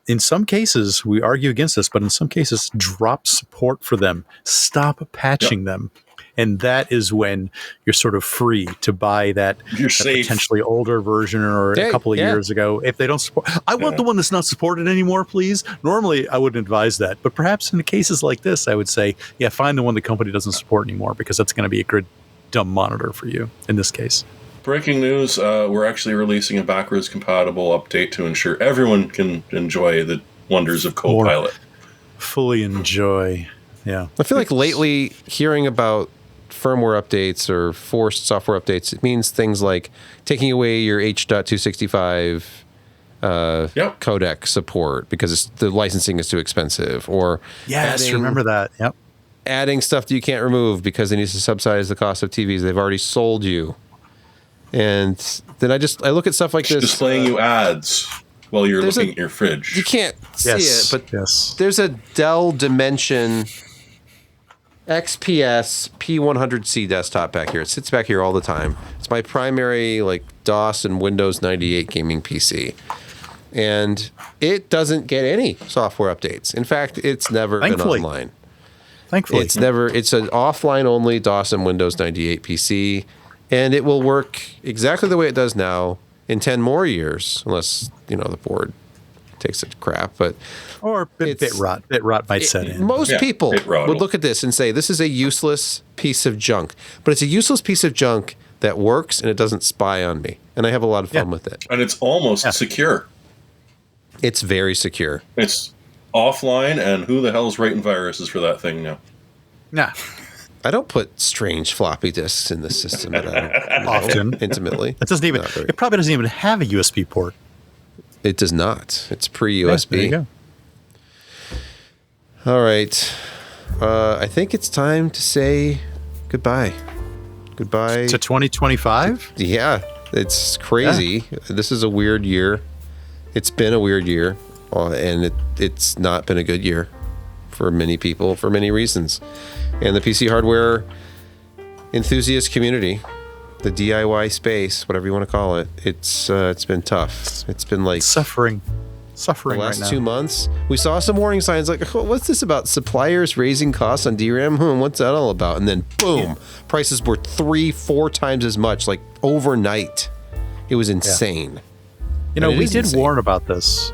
in some cases, we argue against this, but in some cases, drop support for them, stop patching them. And that is when you're sort of free to buy that potentially older version or a couple of years ago. If they don't support, I want the one that's not supported anymore, please. Normally, I wouldn't advise that. But perhaps in cases like this, I would say, find the one the company doesn't support anymore because that's going to be a good dumb monitor for you in this case. Breaking news, we're actually releasing a backwards compatible update to ensure everyone can enjoy the wonders of Copilot. Fully enjoy. Yeah. I feel like lately hearing about firmware updates or forced software updates, it means things like taking away your H.265 codec support because the licensing is too expensive, or remember that. Yep. Adding stuff that you can't remove because they need to subsidize the cost of TVs they've already sold you. And then I look at stuff like this. Displaying you ads while you're looking at your fridge. You can't see it, but there's a Dell Dimension XPS P100C desktop back here. It sits back here all the time. It's my primary DOS and Windows 98 gaming PC. And it doesn't get any software updates. In fact, it's never been online. Thankfully. It's an offline only DOS and Windows 98 PC. And it will work exactly the way it does now in 10 more years, unless, the board takes a crap, but or bit rot. Bit rot might set in. Most people would look at this and say, this is a useless piece of junk. But it's a useless piece of junk that works and it doesn't spy on me. And I have a lot of fun with it. And it's almost secure. It's very secure. It's offline, and who the hell's writing viruses for that thing now? Nah. I don't put strange floppy disks in this system that I don't often intimately. It doesn't even. It probably doesn't even have a USB port. It does not. It's pre-USB. There you go. All right. I think it's time to say goodbye. Goodbye to 2025. Yeah, it's crazy. Yeah. This is a weird year. It's been a weird year, and it's not been a good year for many people for many reasons. And the PC hardware enthusiast community, the DIY space, whatever you want to call it, it's been tough. It's been like suffering the last 2 months. We saw some warning signs like, oh, what's this about suppliers raising costs on DRAM? What's that all about? And then boom, prices were 3-4 times as much, like overnight. It was insane. You know, we did warn about this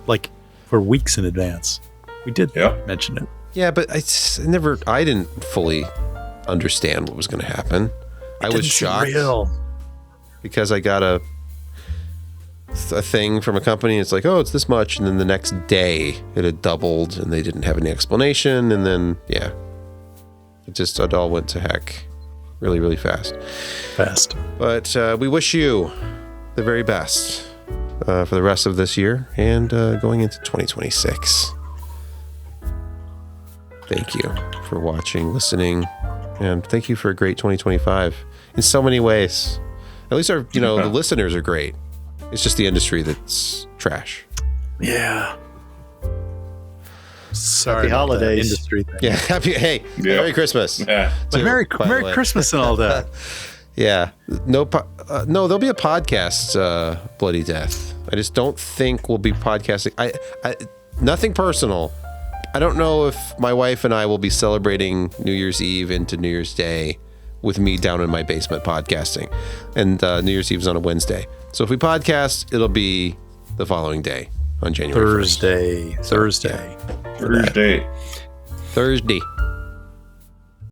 like for weeks in advance. We did mention it. Yeah, but I didn't fully understand what was going to happen. I was shocked because I got a thing from a company. And it's like, oh, it's this much. And then the next day it had doubled and they didn't have any explanation. And then, it all went to heck really, really fast. But we wish you the very best for the rest of this year and going into 2026. Thank you for watching, listening, and thank you for a great 2025 in so many ways. At least the listeners are great. It's just the industry that's trash. Yeah. Sorry. Happy holidays. Industry thing. Yeah. Merry Christmas. Yeah. Merry Christmas and all that. Yeah. No, there'll be a podcast, Bloody Death. I just don't think we'll be podcasting. I nothing personal. I don't know if my wife and I will be celebrating New Year's Eve into New Year's Day with me down in my basement podcasting. And New Year's Eve is on a Wednesday. So if we podcast, it'll be the following day on January 1st. Thursday. Thursday. Thursday.